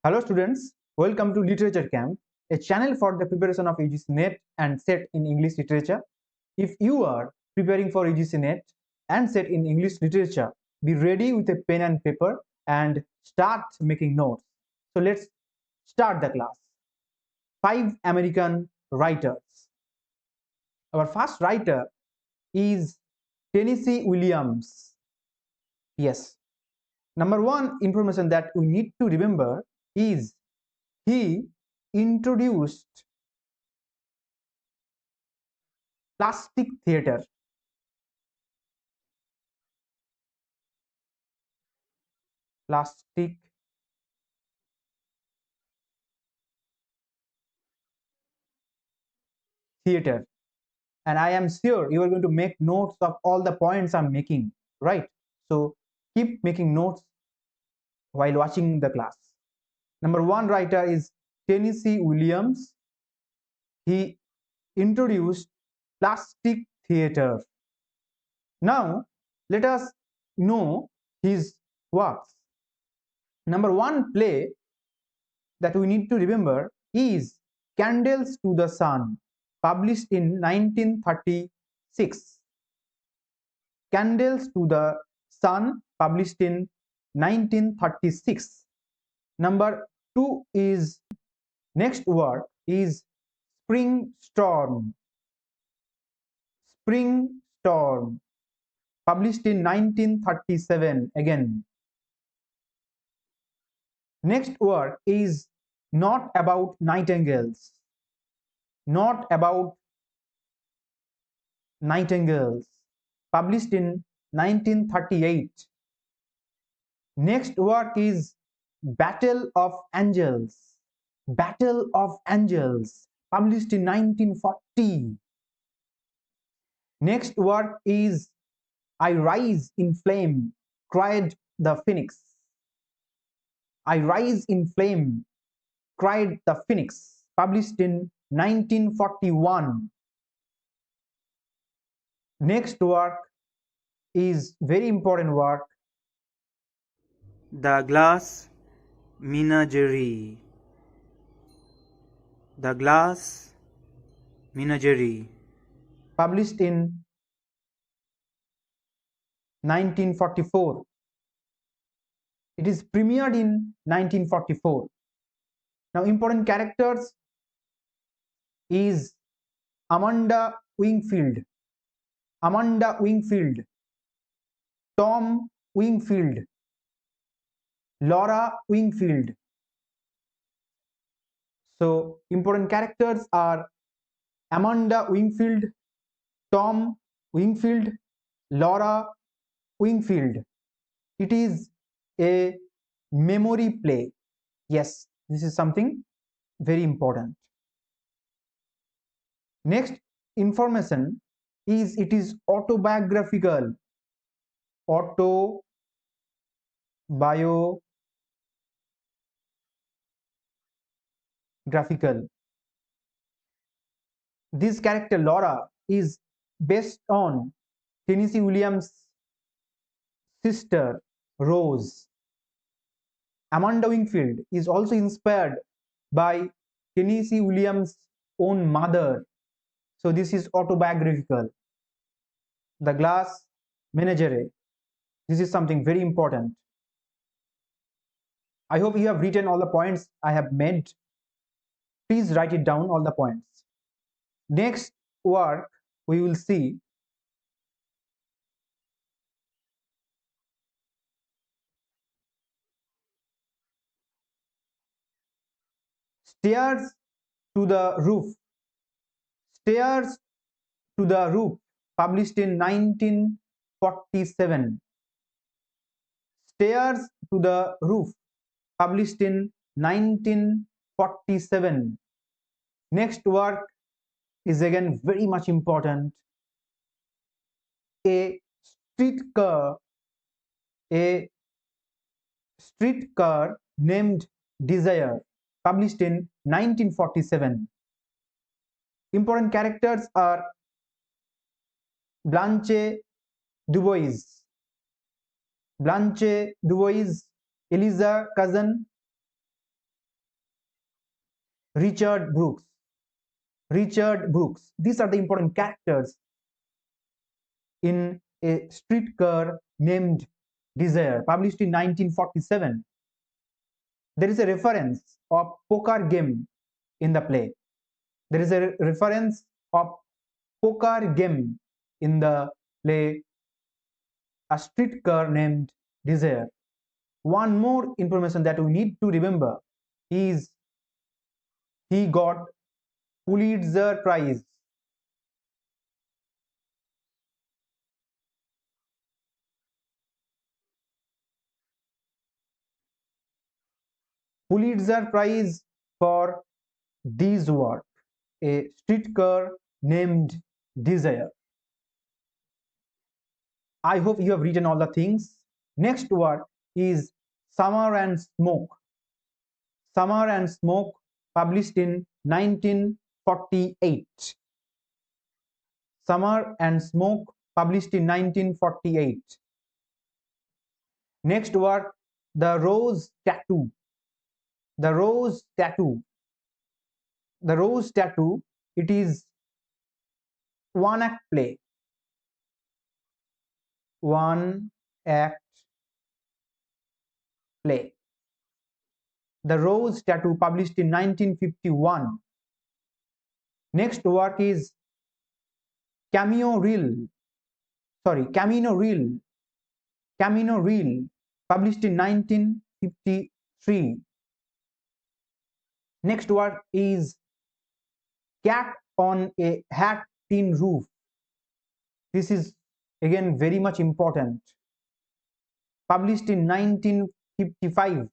Hello students, welcome to Literature Camp, a channel for the preparation of UGC NET and SET in English literature. If you are preparing for UGC NET and SET in English literature, be ready with a pen and paper and start making notes. So let's start the class. 5 American writers. Our first writer is Tennessee Williams. Yes. Number one information that we need to remember is he introduced plastic theater. Plastic theater. And I am sure you are going to make notes of all the points I'm making, right? So keep making notes while watching the class. Number one writer is Tennessee Williams. He introduced plastic theater. Now let us know his works. Number one play that we need to remember is Candles to the Sun, published in 1936. Candles to the Sun, published in 1936. Number two is next work is Spring Storm. Spring Storm, published in 1937 again. Next work is Not About Nightingales. Not About Nightingales, published in 1938. Next work is Battle of Angels. Battle of Angels, published in 1940. Next work is I Rise in Flame, Cried the Phoenix. I Rise in Flame, Cried the Phoenix, published in 1941. Next work is very important work, The Glass Menagerie. The Glass Menagerie, published in 1944. It is premiered in 1944. Now important characters is Amanda Wingfield, Amanda Wingfield, Tom Wingfield, Laura Wingfield. So important characters are Amanda Wingfield, Tom Wingfield, Laura Wingfield. It is a memory play. Yes, this is something very important. Next information is it is autobiographical. Autobiographical. This character Laura is based on Tennessee Williams' sister Rose. Amanda Wingfield is also inspired by Tennessee Williams' own mother. So this is autobiographical. The Glass Menagerie. This is something very important. I hope you have written all the points I have made. Please write it down, all the points. Next work we will see Stairs to the Roof. Stairs to the Roof, published in 1947. Stairs to the Roof, published in 1947. Next work is again very much important. A streetcar named Desire, published in 1947. Important characters are Blanche Dubois, Eliza Cousin, Richard Brooks. Richard Brooks. These are the important characters in A Streetcar Named Desire, published in 1947. There is a reference of poker game in the play. There is a reference of poker game in the play A Streetcar Named Desire. One more information that we need to remember is he got Pulitzer Prize. Pulitzer Prize for this work, A Streetcar Named Desire. I hope you have written all the things. Next word is Summer and Smoke. Summer and Smoke, published in 1948. Summer and Smoke, published in 1948. Next word, The Rose Tattoo. The Rose Tattoo. The Rose Tattoo, it is one act play. One act play. The Rose Tattoo, published in 1951. Next work is Cameo Reel. Camino Reel. Camino Reel, published in 1953. Next work is Cat on a Hat Tin Roof. This is again very much important. Published in 1955.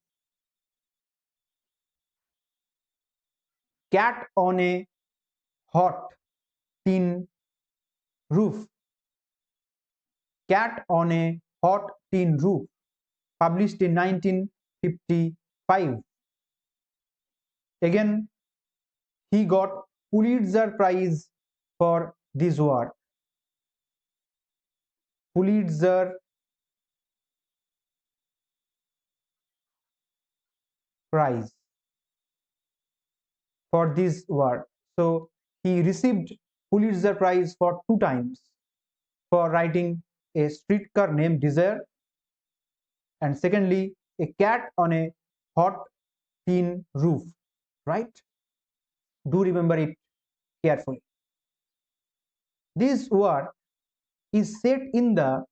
Cat on a Hot Tin Roof. Cat on a Hot Tin Roof, published in 1955. Again, he got Pulitzer Prize for this work. Pulitzer Prize for this work. So he received Pulitzer Prize for 2 times, for writing A Streetcar Named Desire, and secondly, A Cat on a Hot Tin Roof. Right? Do remember it carefully. This work is set in the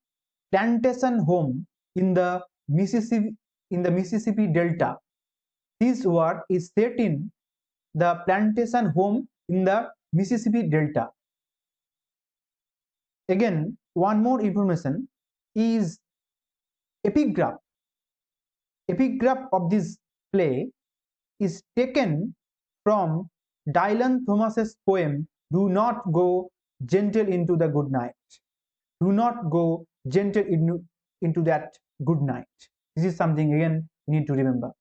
plantation home in the Mississippi Delta. This work is set in the plantation home in the Mississippi Delta. Again, one more information is epigraph. Epigraph of this play is taken from Dylan Thomas's poem, Do Not Go Gentle into the Good Night. Do not go gentle into that good night. This is something again you need to remember.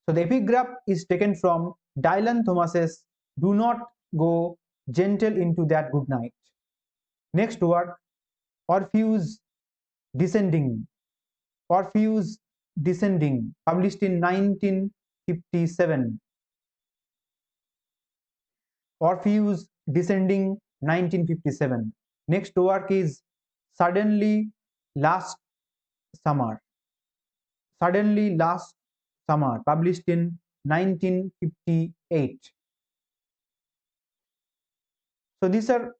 So the epigraph is taken from Dylan Thomas's Do Not Go Gentle into that good night. Next word, Orpheus Descending. Orpheus Descending, published in 1957. Orpheus Descending, 1957. Next work is Suddenly Last Summer. Suddenly Last Summer, published in 1958. So these are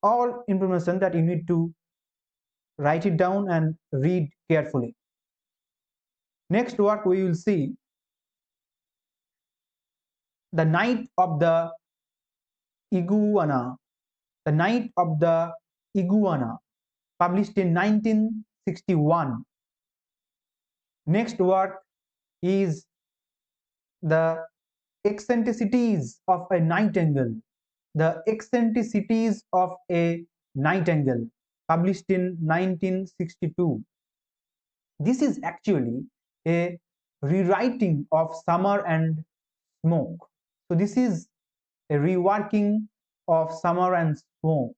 all information that you need to write it down and read carefully. Next work we will see The Night of the Iguana. The Night of the Iguana, published in 1961. Next work is The Eccentricities of a Nightingale. The Eccentricities of a Nightingale, published in 1962. This is actually a rewriting of Summer and Smoke. So this is a reworking of Summer and Smoke.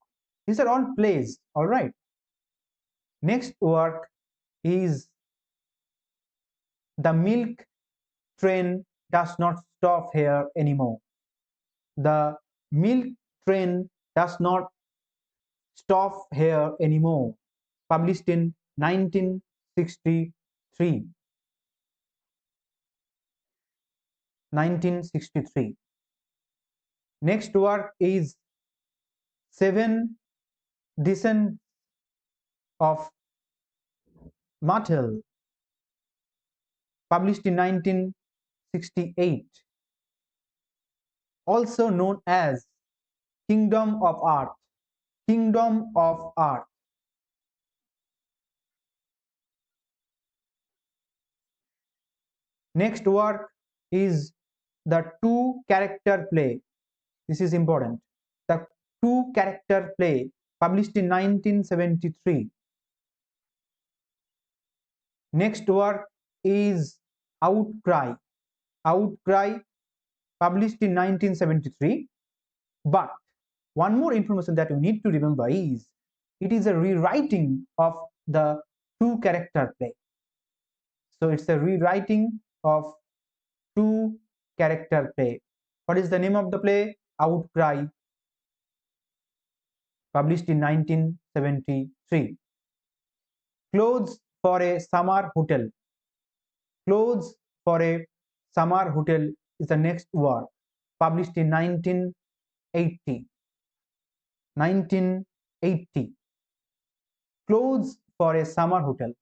These are all plays, all right. Next work is The Milk Train does not stop here anymore. The milk train does not stop here anymore. Published in 1963. 1963. Next work is Seven Descents of Mattel, published in 1968, also known as Kingdom of Earth. Kingdom of Earth. Next work is the two character play. This is important. The two character play, published in 1973. Next work is Outcry. Outcry, published in 1973. But one more information that you need to remember is it is a rewriting of the two character play. So it's a rewriting of two character play. What is the name of the play? Outcry, published in 1973. Clothes for a Summer Hotel. Clothes for a Summer Hotel is the next work, published in 1980. 1980. Clothes for a Summer Hotel.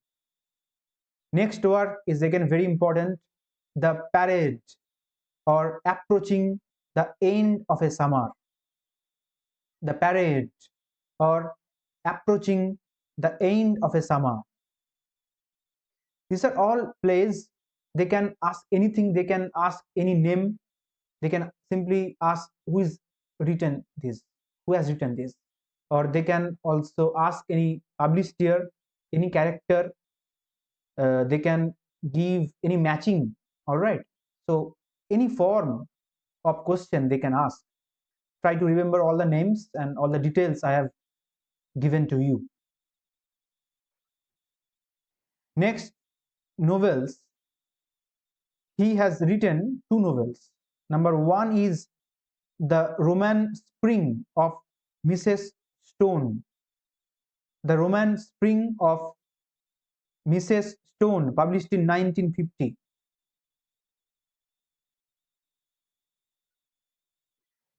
Next work is again very important, The Parade, or Approaching the End of a Summer. The Parade, or Approaching the End of a Summer. These are all plays. They can ask anything, they can ask any name, they can simply ask who is written this, who has written this, or they can also ask any published year, any character, they can give any matching. All right, so any form of question they can ask. Try to remember all the names and all the details I have given to you. Next, novels. He has written two novels. Number one is The Roman Spring of Mrs. Stone. The Roman Spring of Mrs. Stone, published in 1950.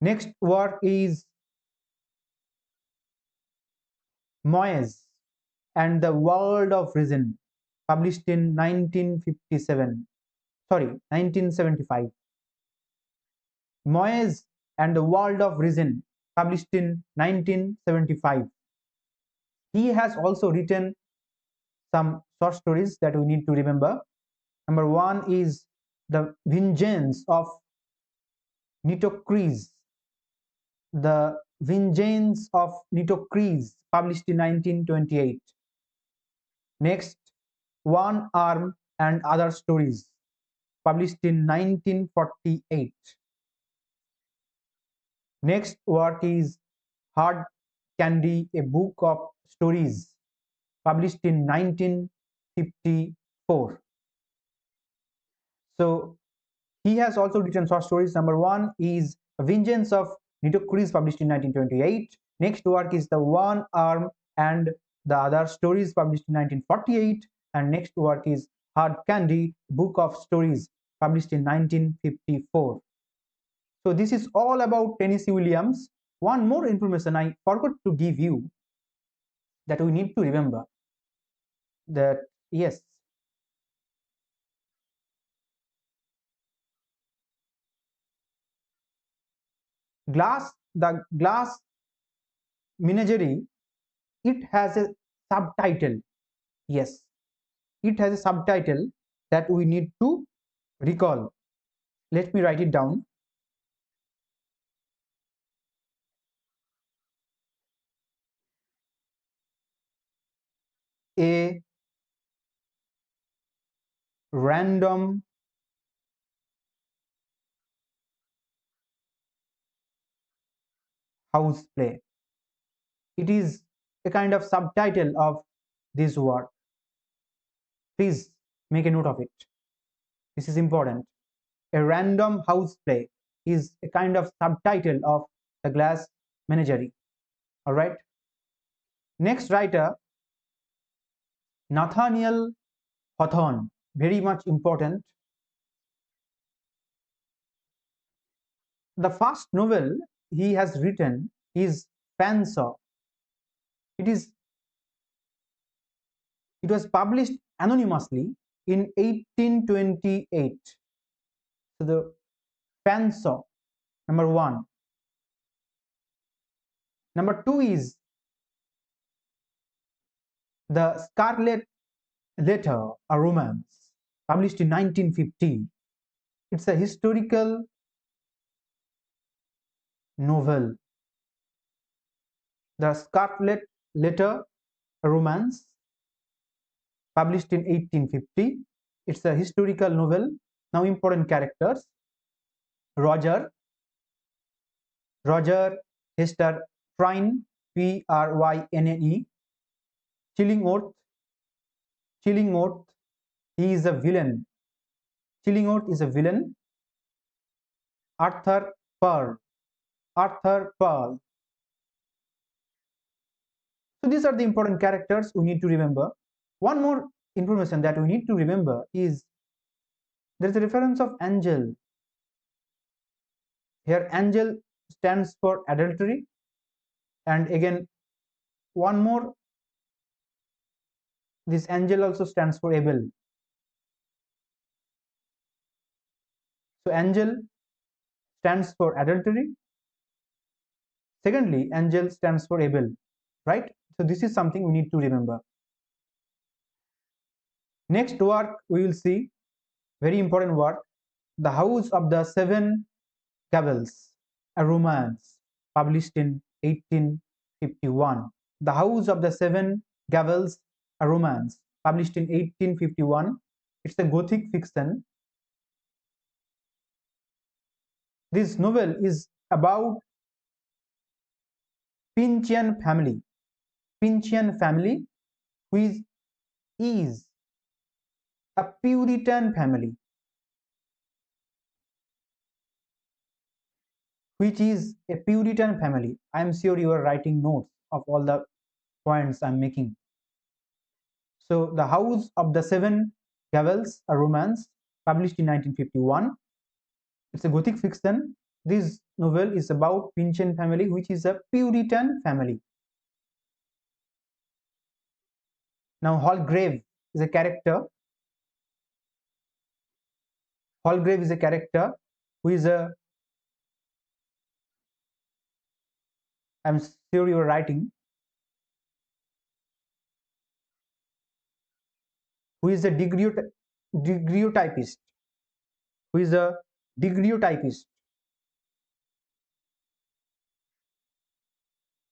Next work is Moyes and the World of Reason, published in 1957. Sorry, 1975. Moyes and the World of Reason, published in 1975. He has also written some short stories that we need to remember. Number one is The Vengeance of Nitocris. The Vengeance of Nitocris, published in 1928. Next, One Arm and Other Stories, published in 1948. Next work is Hard Candy, a Book of Stories, published in 1954. So he has also written short stories. Number one is Vengeance of Nitocris, published in 1928. Next work is The One Arm and the Other Stories, published in 1948. And next work is Hard Candy, Book of Stories, published in 1954. So this is all about Tennessee Williams. One more information I forgot to give you that we need to remember, that yes, the glass menagerie, it has a subtitle. Yes, it has a subtitle that we need to recall. Let me write it down. A random house play. It is a kind of subtitle of this word. Please make a note of it. This is important. A random house play is a kind of subtitle of the Glass Menagerie. All right. Next writer, Nathaniel Hawthorne, very much important. The first novel he has written is Fanshawe. It is it was published anonymously in 1828. So the Fanshawe, number one. Number two is The Scarlet Letter, a romance, published in 1950. It's a historical novel. The Scarlet Letter, a romance, published in 1850. It's a historical novel. Now, important characters: Roger, Hester Twain, Pryne, Chillingworth, he is a villain. Chillingworth is a villain. Arthur Pearl, Arthur Pearl. So these are the important characters we need to remember. One more information that we need to remember is there is a reference of angel. Here angel stands for adultery, and again one more, this angel also stands for Abel. So angel stands for adultery. Secondly, angel stands for Abel, right? So this is something we need to remember. Next work we will see, very important work, The House of the Seven Gables, a romance, published in 1851. The House of the Seven Gables, a romance, published in 1851. It's a Gothic fiction. This novel is about Pincian family, which is a Puritan family, I am sure you are writing notes of all the points I'm making. So, The House of the Seven Gables, a romance, published in 1951. It's a Gothic fiction. This novel is about Pincian family, which is a Puritan family. Now, Hallgrave is a character. Hallgrave is a character who is a, I'm sure you are writing, who is a daguerreotypist, who is a daguerreotypist.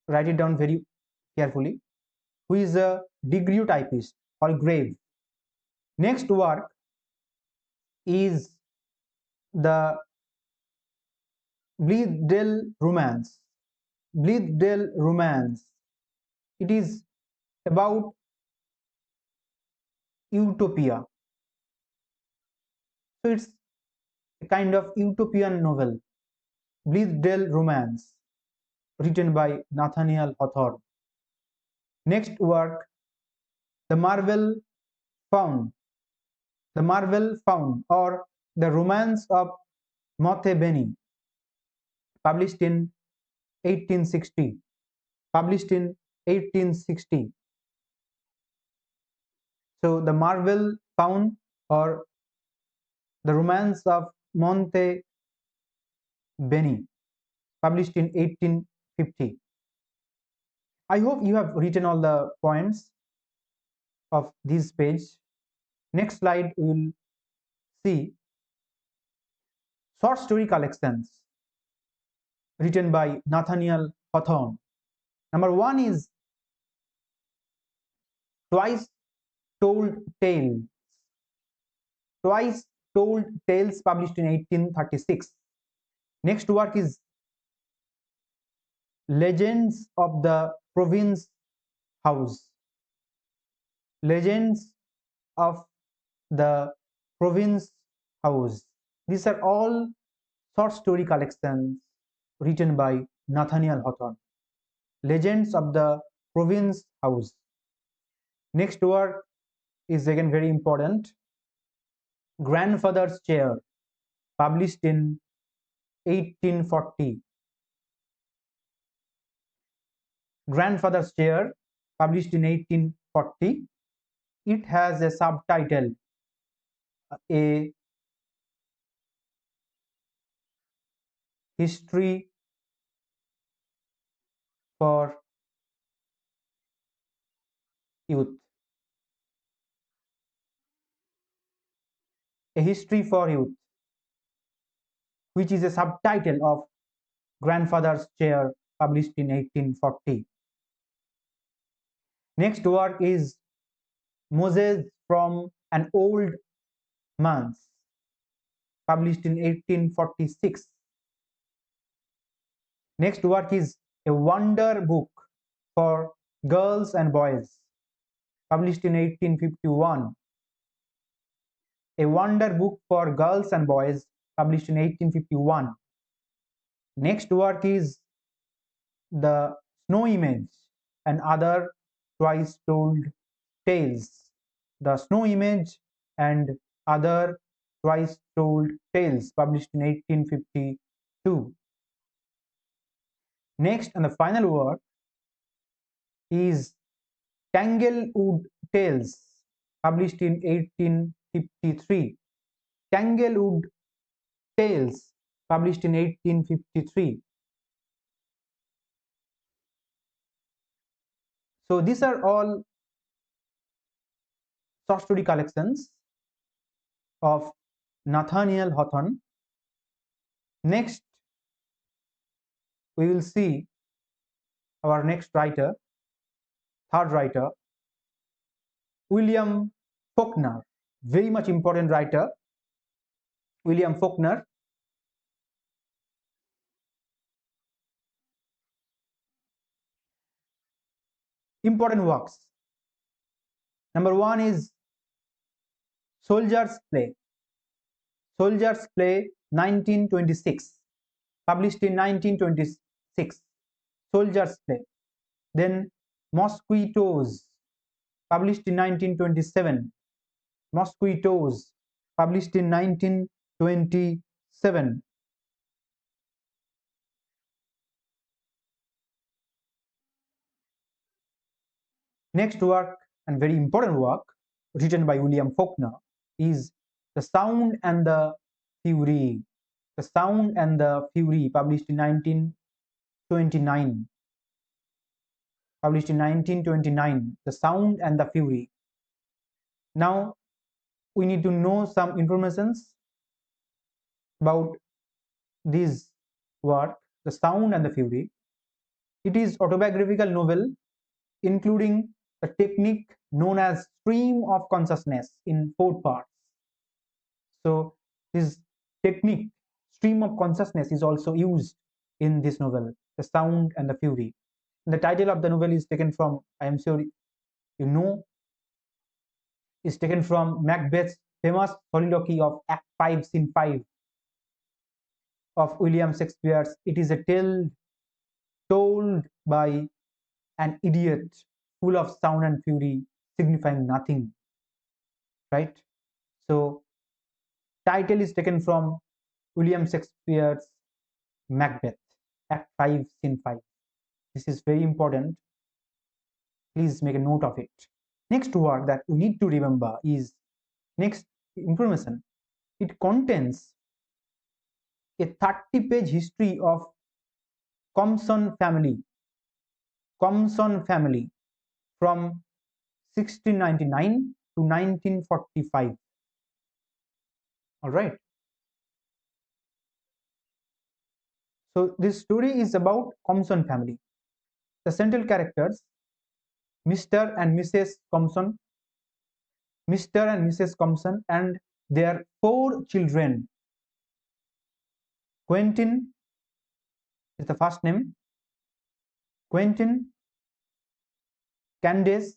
Write it down very carefully. Who is a daguerreotypist, Hallgrave. Next work is the Bleasdale Romance. Bleasdale Romance. It is about utopia. So it's a kind of utopian novel. Bleasdale Romance, written by Nathaniel Hawthorne. Next work, The Marvel Found. The Marvel Found, or The Romance of Mothe Benny, published in 1860. Published in 1860. So The Marvel Found, or The Romance of Monte Benny, published in 1850. I hope you have written all the points of this page. Next slide we will see short story collections written by Nathaniel Hawthorne. Number one is Twice Told Tales. Twice Told Tales, published in 1836. Next work is Legends of the Province House. Legends of the Province House, These are all short story collections written by Nathaniel Hawthorne. Legends of the Province House. Next work is again very important. Grandfather's Chair, published in 1840. Grandfather's Chair, published in 1840. It has a subtitle, A History for Youth. A History for Youth, which is a subtitle of Grandfather's Chair, published in 1840. Next work is Moses from an Old Manse, published in 1846. Next work is A Wonder Book for Girls and Boys, published in 1851. A Wonder Book for Girls and Boys, published in 1851. Next work is The Snow Image and Other Twice Told Tales. The Snow Image and Other Twice Told Tales, published in 1852. Next and the final work is Tanglewood Tales, published in 1853. Tanglewood Tales, published in 1853. So these are all short story collections of Nathaniel Hawthorne. Next, we will see our next writer, third writer, William Faulkner, very much important writer, William Faulkner. Important works. Number one is Soldier's Play. Soldier's Play 1926, published in 1926. Soldier's Play. Then Mosquitoes, published in 1927. Mosquitoes, published in 1927. Next work, and very important work, written by William Faulkner, is The Sound and the Fury. The Sound and the Fury, published in 1929. Published in 1929. The Sound and the Fury. Now, we need to know some informations about this work, The Sound and the Fury. It is autobiographical novel including a technique known as stream of consciousness in 4 parts. So this technique, stream of consciousness, is also used in this novel, The Sound and the Fury. The title of the novel is taken from, I am sure you know, is taken from Macbeth's famous soliloquy of Act 5, Scene 5 of William Shakespeare's. It is a tale told by an idiot, full of sound and fury, signifying nothing. Right? So, title is taken from William Shakespeare's Macbeth, Act 5, Scene 5. This is very important. Please make a note of it. Next word that we need to remember is next information. It contains a 30-page history of Compson family. Compson family from 1699 to 1945. All right. So this story is about Compson family. The central characters, Mr. and Mrs. Compson, Mr. and Mrs. Compson, and their 4 children. Quentin is the first name. Quentin, Candace,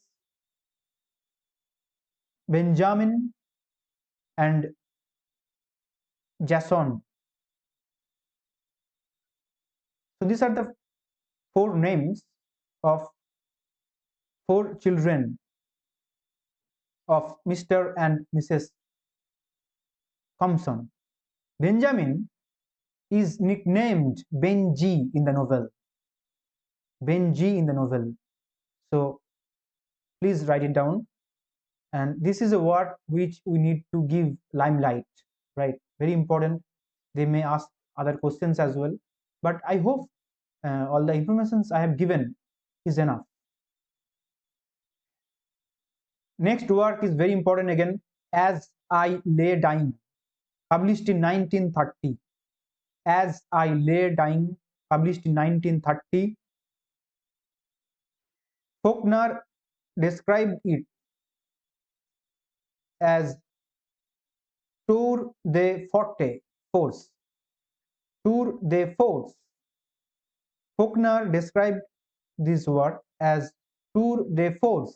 Benjamin, and Jason. So these are the four names of four children of Mr. and Mrs. Compson. Benjamin is nicknamed Benji in the novel. Benji in the novel. So please write it down. And this is a word which we need to give limelight, right? Very important. They may ask other questions as well, but I hope all the informations I have given is enough. Next work is very important again. As I Lay Dying, published in 1930. As I Lay Dying, published in 1930. Faulkner described it as tour de force. Tour de force. Faulkner described this work as tour de force.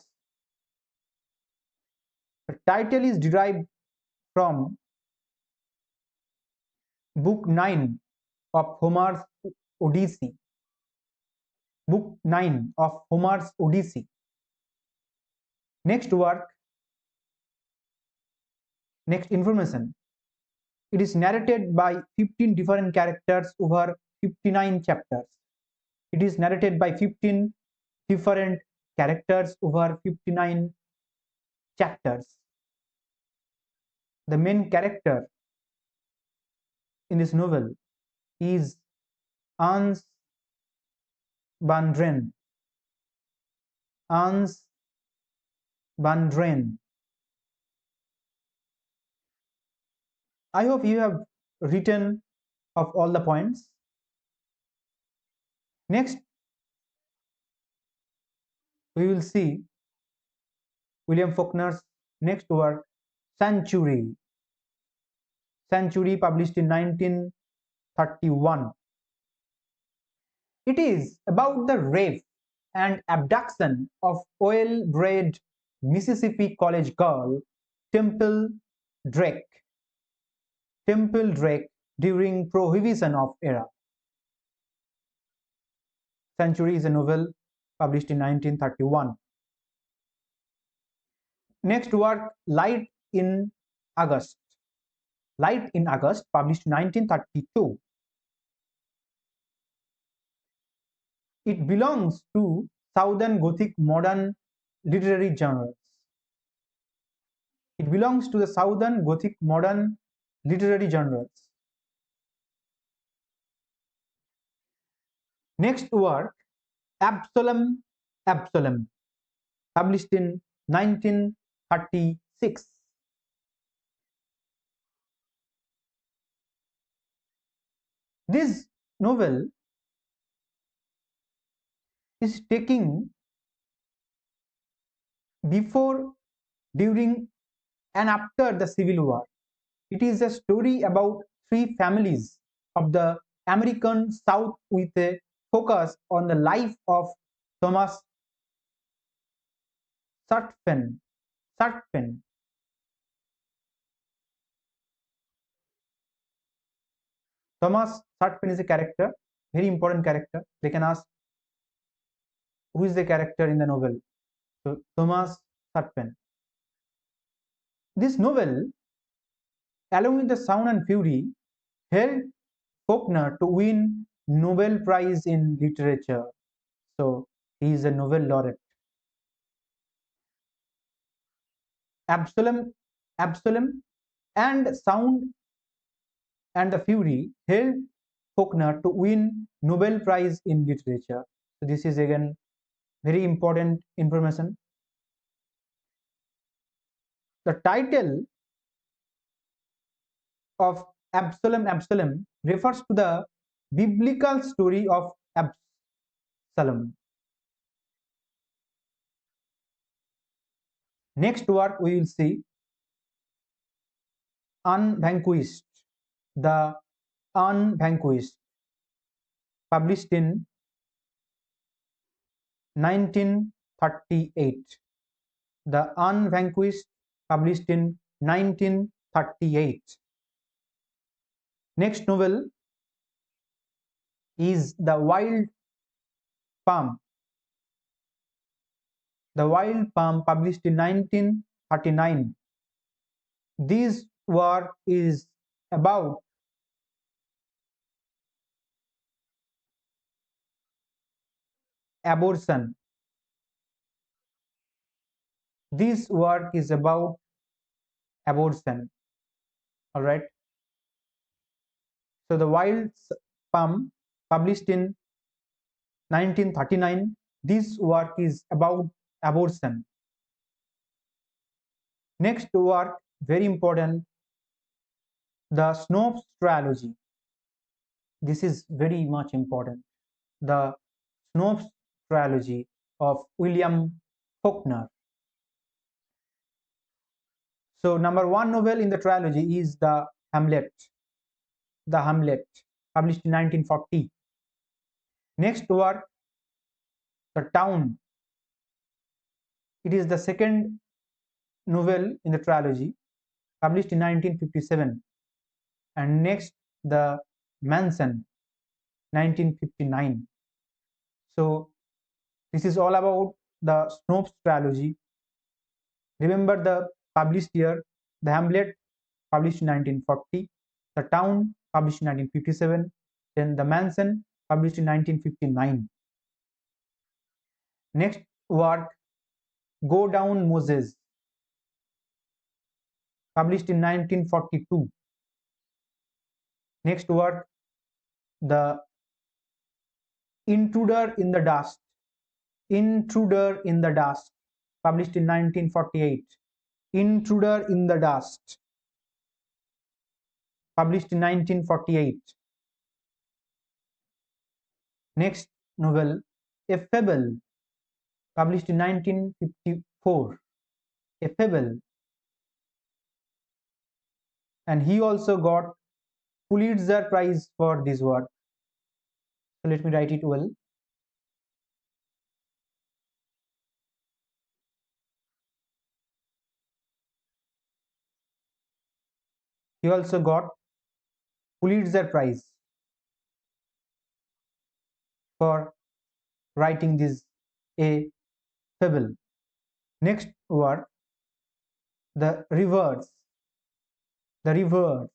The title is derived from Book 9 of Homer's Odyssey. Book 9 of Homer's Odyssey. Next work, next information. It is narrated by 15 different characters over 59 chapters. It is narrated by 15 different characters over 59 chapters. The main character in this novel is Hans Van Dren. Hans Van Dren. I hope you have written of all the points. Next, we will see William Faulkner's next work, Sanctuary. Sanctuary, published in 1931. It is about the rape and abduction of well-bred Mississippi college girl Temple Drake. Temple Drake during Prohibition of era. Sanctuary is a novel published in 1931. Next work, Light in August. Light in August, published in 1932. It belongs to Southern Gothic modern literary genres. It belongs to the Southern Gothic modern literary genres. Next work, Absalom, Absalom, published in 1936. This novel is taking before, during, and after the Civil War. It is a story about three families of the American South with a focus on the life of Thomas Sutphen. Sutphen. Thomas Sutphen is a character, very important character. They can ask, who is the character in the novel? So Thomas Sutphen. This novel, along with The Sound and Fury, helped Faulkner to win Nobel Prize in Literature. So he is a Nobel laureate. Absalom, Absalom, and Sound and the Fury helped Faulkner to win Nobel Prize in Literature. So this is again very important information. The title of Absalom, Absalom refers to the biblical story of Absalom. Next work we will see, Unvanquished. The Unvanquished, published in 1938. The Unvanquished, published in 1938. Next novel is The Wild Palm. The Wild Palm, published in 1939. This work is about abortion. This work is about abortion. All right. So, The Wild Palm, published in 1939. This work is about abortion. Next work, very important, the Snopes trilogy. This is very much important. The Snopes trilogy of William Faulkner. So, number one novel in the trilogy is The Hamlet. The Hamlet, published in 1940. Next work, The Town. It is the second novel in the trilogy, published in 1957. And next, The Mansion, 1959. So, this is all about the Snopes trilogy. Remember the published year: The Hamlet, published in 1940, The Town, published in 1957, then The Mansion, published in 1959. Next work, Go Down Moses, published in 1942. Next work, The Intruder in the Dust, Intruder in the Dust, published in 1948. Intruder in the Dust, published in 1948. Next novel, A Fable, published in 1954. A Fable. And he also got Pulitzer Prize for this work. So let me write it well. He also got Pulitzer Prize for writing this A Fable. Next word, The Rivers. The Rivers,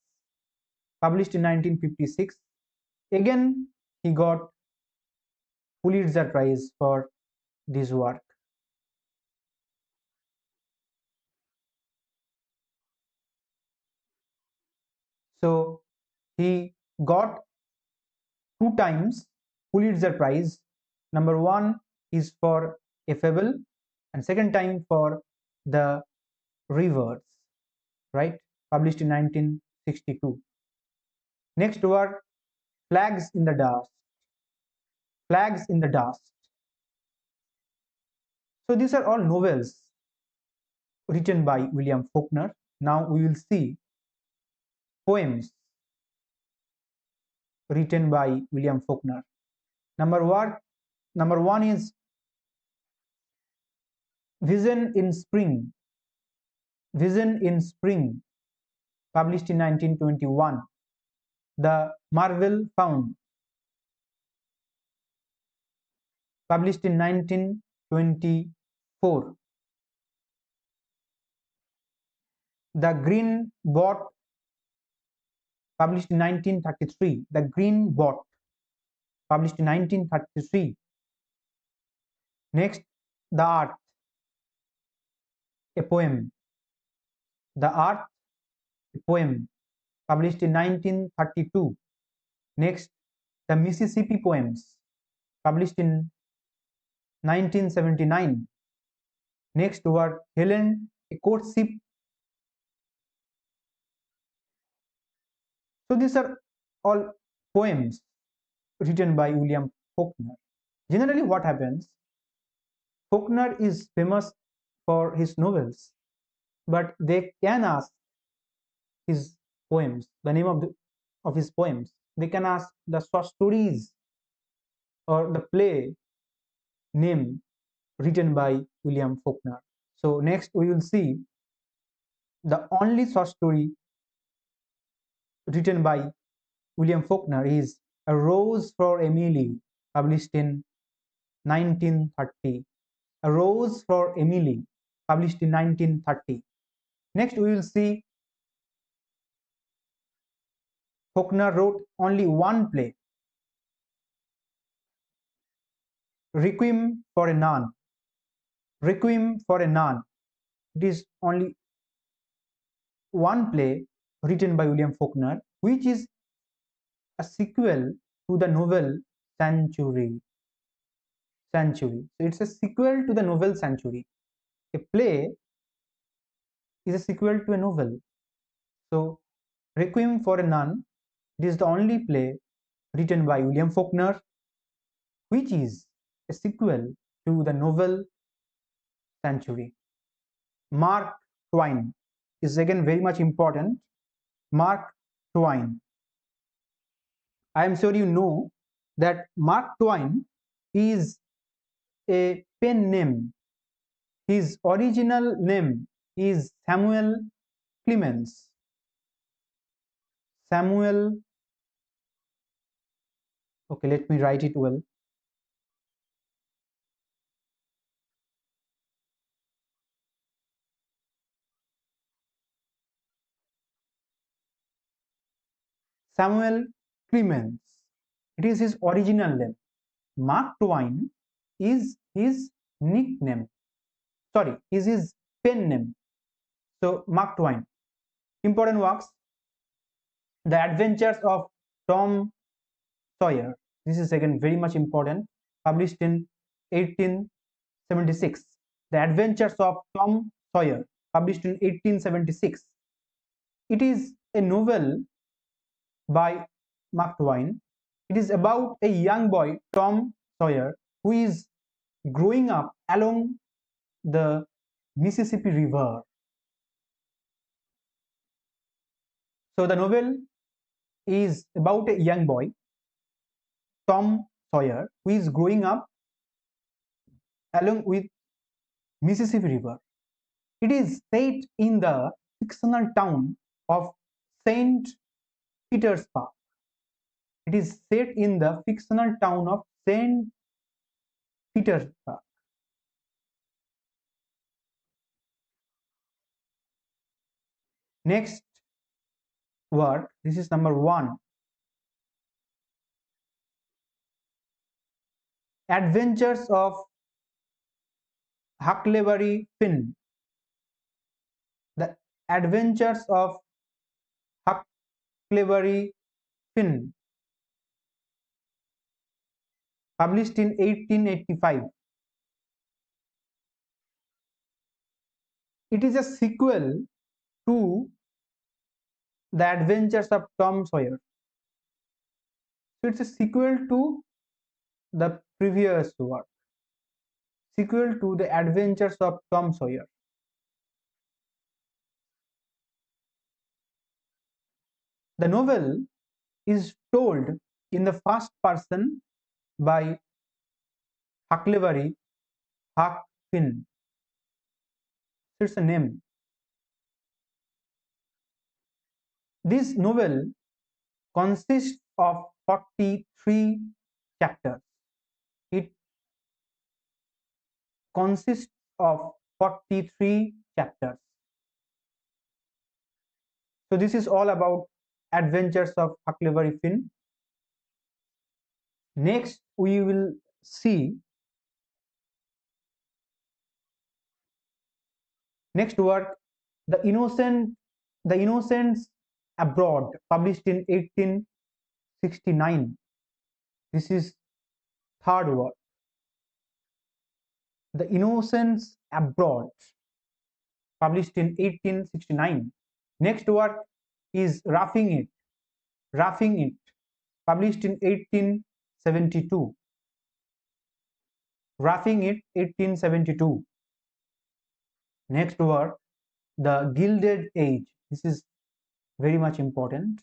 published in 1956. Again, he got Pulitzer Prize for this work. So he got two times Pulitzer Prize. Number one is for A Fable, and second time for The Rivers, right? Published in 1962. Next word, Flags in the Dust. Flags in the Dust. So these are all novels written by William Faulkner. Now we will see poems written by William Faulkner. Number one is Vision in Spring. Vision in Spring, published in 1921. The Marvel Found, published in 1924. The Green Bot, published in 1933. The Green Bot, published in 1933. Next, The Earth, a poem. The Earth, a poem, published in 1932. Next, The Mississippi Poems, published in 1979. Next word, Helen, a courtship. So these are all poems written by William Faulkner. Generally, what happens? Faulkner is famous for his novels, but they can ask his poems, the name of his poems. They can ask the short stories or the play name written by William Faulkner. So next we will see the only short story written by William Faulkner is A Rose for Emily, published in 1930. A Rose for Emily, published in 1930. Next, we will see Faulkner wrote only one play, Requiem for a Nun. Requiem for a Nun. It is only one play written by William Faulkner, which is a sequel to the novel Sanctuary. Sanctuary. So it's a sequel to the novel Sanctuary. A play is a sequel to a novel. So Requiem for a Nun, it is the only play written by William Faulkner, which is a sequel to the novel Sanctuary. Mark Twain is again very much important. Mark Twain. I am sure you know that Mark Twain is a pen name. His original name is Samuel Clemens. Samuel, okay, let me write it well. Samuel Clemens. It is his original name. Mark Twain is his nickname. Sorry, is his pen name. So Mark Twain. Important works: The Adventures of Tom Sawyer. This is again very much important. Published in 1876. The Adventures of Tom Sawyer. Published in 1876. It is a novel by Mark Twain. It is about a young boy, Tom Sawyer, who is growing up along the Mississippi River. So the novel is about a young boy, Tom Sawyer, who is growing up along with Mississippi River. It is set in the fictional town of Saint Petersburg. It is set in the fictional town of Saint Petersburg. Next work, this is number 1. Adventures of Huckleberry Finn. The Adventures of Huckleberry Finn, published in 1885. It is a sequel to The Adventures of Tom Sawyer. So it's a sequel to the previous work, sequel to The Adventures of Tom Sawyer. The novel is told in the first person by Huckleberry Huck Finn. So it's a name. This novel consists of 43 chapters. It consists of 43 chapters. So this is all about Adventures of Huckleberry Finn. Next, we will see next work, The Innocents Abroad, published in 1869. This is third work. The Innocents Abroad, published in 1869. Next work is Roughing It, published in 1872. Roughing It, 1872. Next work, The Gilded Age. This is very much important.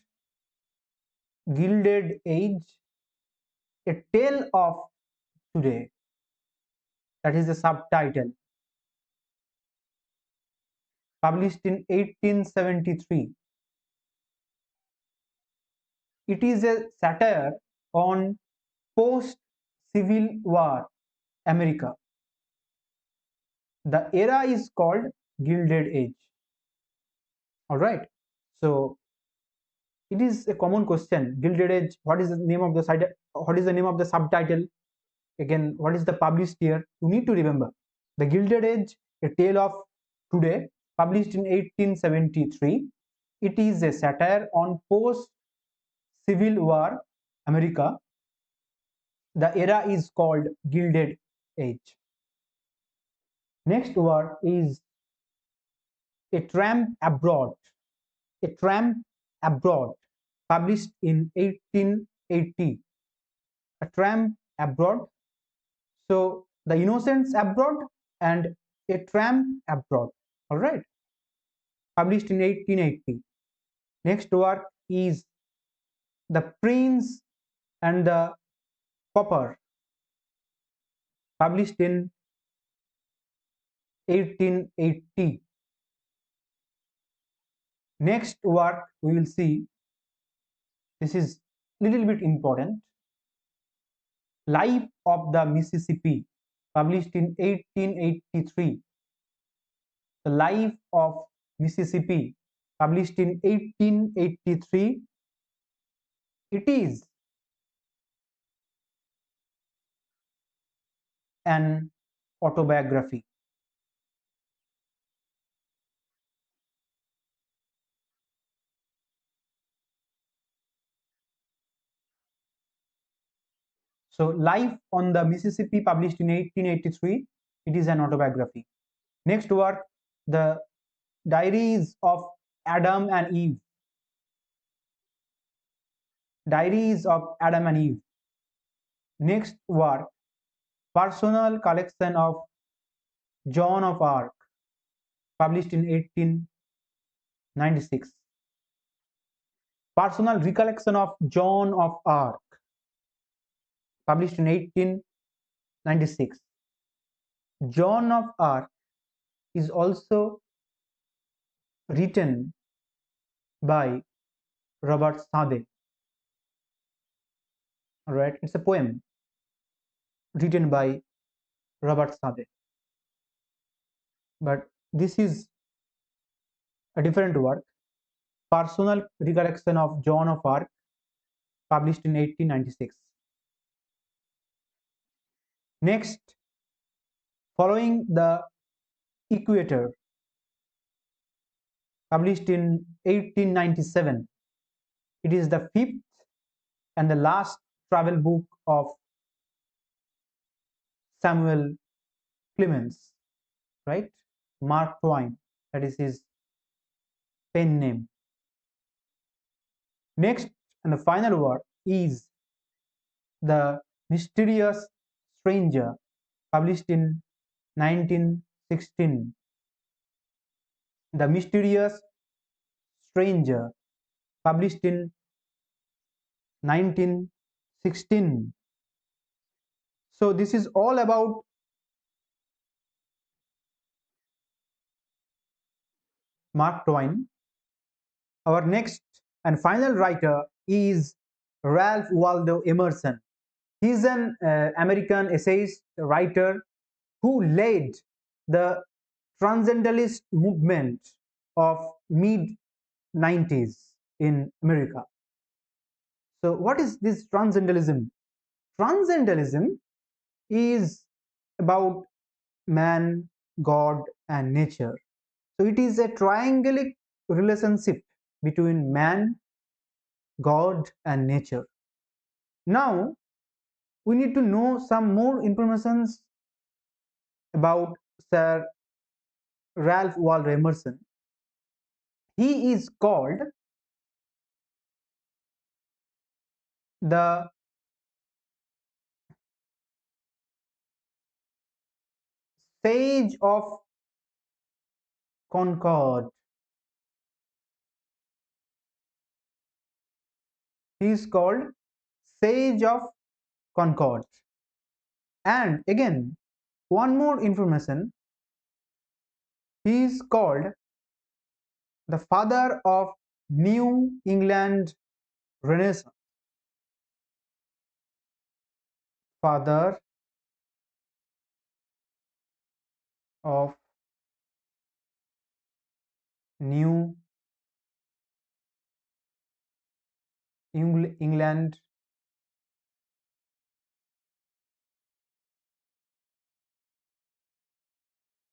Gilded Age, A Tale of Today. That is the subtitle. Published in 1873. It is a satire on post Civil War America. The era is called Gilded Age. All right. So it is a common question. Gilded Age. What is the name of the site? What is the name of the subtitle? Again, what is the published year? You need to remember. The Gilded Age, A Tale of Today, published in 1873. It is a satire on post Civil War America. The era is called Gilded Age. Next word is A Tramp Abroad. A Tramp Abroad, published in 1880. A Tramp Abroad. So the Innocents Abroad and A Tramp Abroad. All right, published in 1880. Next work is The Prince and the Pauper, published in 1880. Next work we will see, this is little bit important, Life of the Mississippi, published in 1883. The Life of Mississippi, published in 1883. It is an autobiography. So, Life on the Mississippi, published in 1883, it is an autobiography. Next work, The Diaries of Adam and Eve. Diaries of Adam and Eve. Next work, Personal Collection of Joan of Arc, published in 1896. Personal Recollection of Joan of Arc, published in 1896. Joan of Arc is also written by Robert Sade. All right, it's a poem written by Robert Sade. But this is a different work, Personal Recollection of Joan of Arc, published in 1896. Next, Following the Equator, published in 1897. It is the fifth and the last travel book of Samuel Clemens, right? Mark Twain, that is his pen name. Next and the final word is The Mysterious Stranger, published in 1916. The Mysterious Stranger, published in 1916. So this is all about Mark Twain. Our next and final writer is Ralph Waldo Emerson. He is an American essayist writer who led the transcendentalist movement of mid 90s in America. So what is this transcendentalism? Transcendentalism is about man, God, and nature. So it is a triangulative relationship between man, God, and nature. Now we need to know some more information about Sir Ralph Waldo Emerson. He is called the sage of Concord. He is called sage of Concord. And again, one more information, he is called the father of New England Renaissance. Father of New England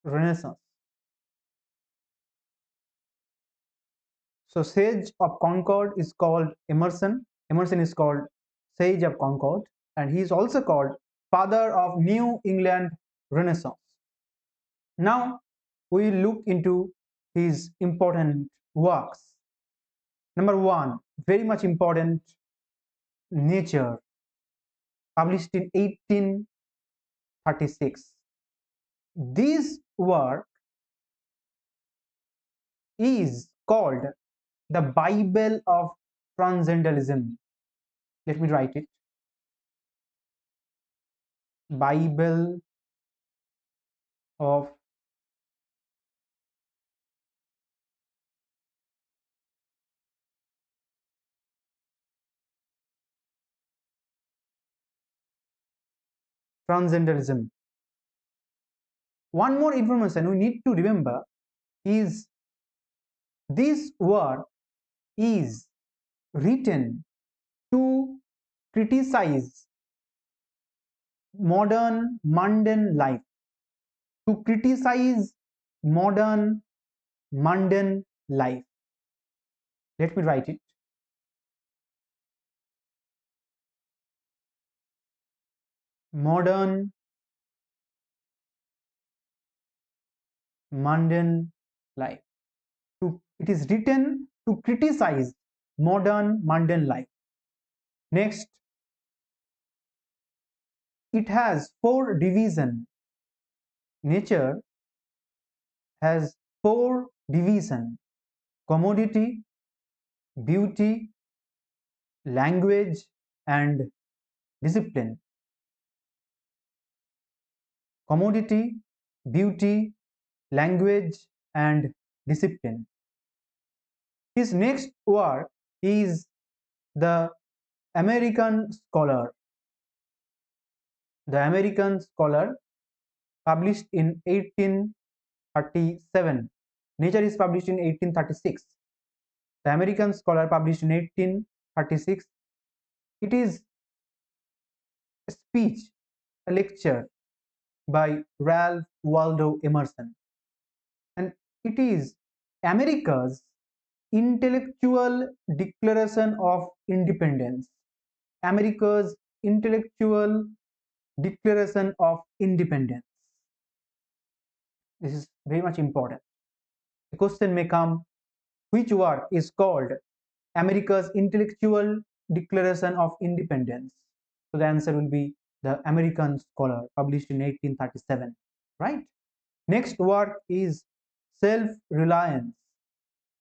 Renaissance. So Sage of Concord is called Emerson. Emerson is called Sage of Concord, and he is also called father of New England Renaissance. Now we look into his important works. Number one, very much important, Nature, published in 1836. This work is called the Bible of Transcendentalism. Let me write it. Bible of Transcendentalism. One more information we need to remember is this work is written to criticize modern mundane life, to criticize modern mundane life. Let me write it. Modern mundane life. It is written to criticize modern mundane life. Next, it has four divisions. Nature has four divisions: commodity, beauty, language, and discipline. Commodity, beauty, language, and discipline. His next work is The American Scholar. The American Scholar, published in 1837. Nature is published in 1836. The American Scholar, published in 1836. It is a speech, a lecture by Ralph Waldo Emerson, and it is America's intellectual declaration of independence. America's intellectual declaration of independence. This is very much important. The question may come, which work is called America's intellectual declaration of independence? So the answer will be The American Scholar, published in 1837, right? Next work is Self-Reliance,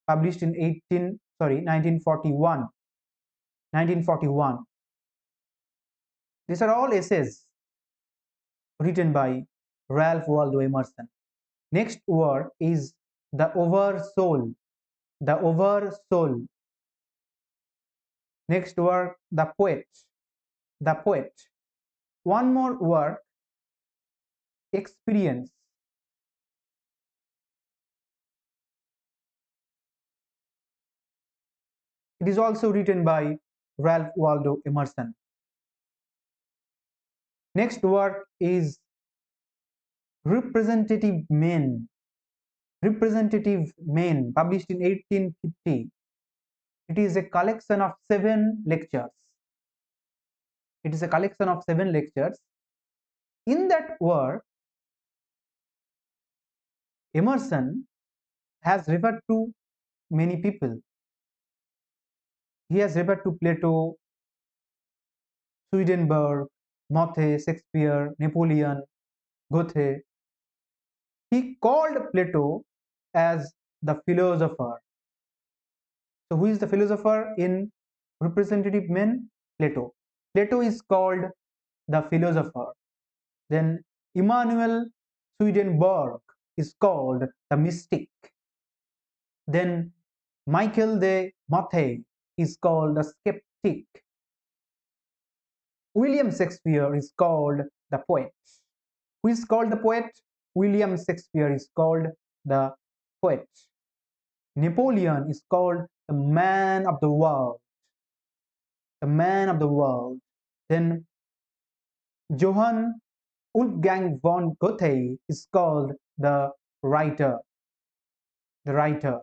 published in 1941. 1941. These are all essays written by Ralph Waldo Emerson. Next work is The Oversoul. The Oversoul. Next work, The Poet. The Poet. One more work, Experience. It is also written by Ralph Waldo Emerson. Next work is Representative Men. Representative Men, published in 1850. It is a collection of 7 lectures. It is a collection of 7 lectures. In that work, Emerson has referred to many people. He has referred to Plato, Swedenborg, Goethe, Shakespeare, Napoleon, Goethe. He called Plato as the philosopher. So who is the philosopher in Representative Men? Plato. Plato is called the philosopher. Then Immanuel Swedenborg is called the mystic. Then Michael de Mattei is called the skeptic. Tick. William Shakespeare is called the poet. Who is called the poet? William Shakespeare is called the poet. Napoleon is called the man of the world. The man of the world. Then Johann Wolfgang von Goethe is called the writer. The writer.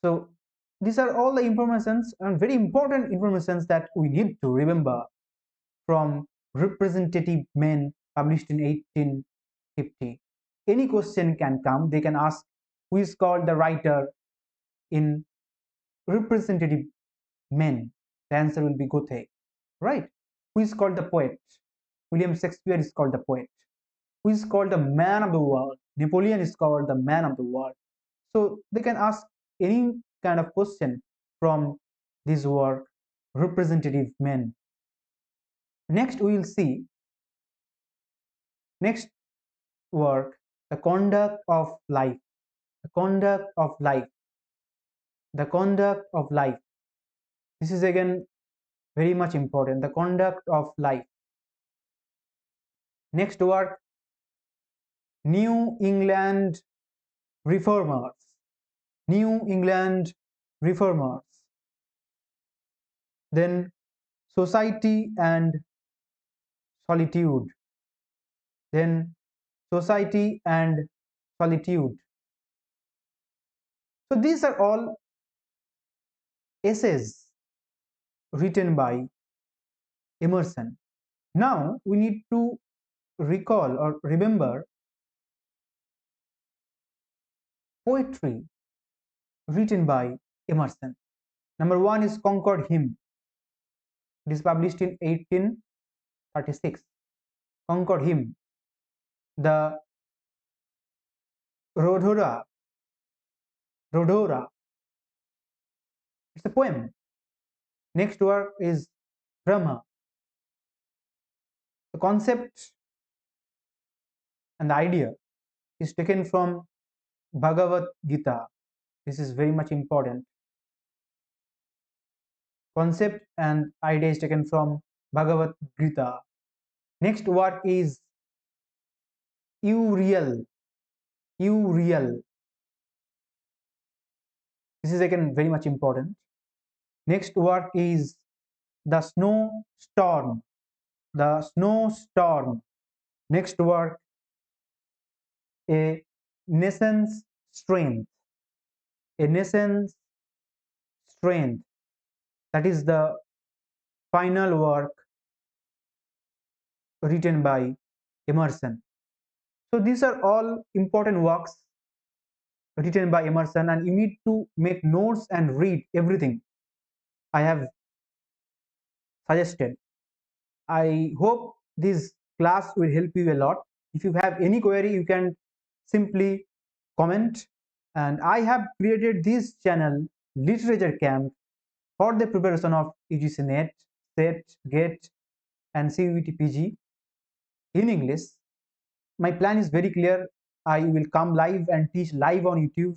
So these are all the informations and very important informations that we need to remember from Representative Men published in 1850. Any question can come, they can ask who is called the writer in Representative Men. The answer will be Goethe, right? Who is called the poet? William Shakespeare is called the poet. Who is called the man of the world? Napoleon is called the man of the world. So they can ask any kind of question from this work, Representative Men. Next we will see next work, the conduct of life. The conduct of life. The conduct of life. This is again very much important. The conduct of life. Next work, New England Reformers. New England Reformers. Then Society and Solitude. Then Society and Solitude. So these are all essays written by Emerson. Now we need to recall or remember poetry written by Emerson. Number one is Concord Hymn. It is published in 1836. Concord Hymn. The Rhodora. Rhodora. It's a poem. Next work is Brahma. The concept and the idea is taken from Bhagavad Gita. This is very much important. Concept and idea is taken from Bhagavad Gita. Next work is Uriel. Uriel. This is again very much important. Next work is The Snowstorm. The Snowstorm. Next work, A Nation's Strength. A Nation's Strength. That is the final work written by Emerson. So these are all important works written by Emerson, and you need to make notes and read everything I have suggested. I hope this class will help you a lot. If you have any query, you can simply comment. And I have created this channel, Literature Camp, for the preparation of UGC NET, SET, GATE, and CUET PG in English. My plan is very clear. I will come live and teach live on YouTube.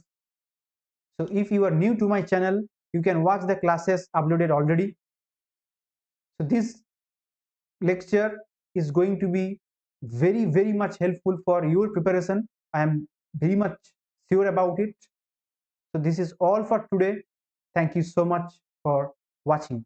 So if you are new to my channel, you can watch the classes uploaded already. So this lecture is going to be very much helpful for your preparation. I am very much sure about it. So this is all for today. Thank you so much for watching.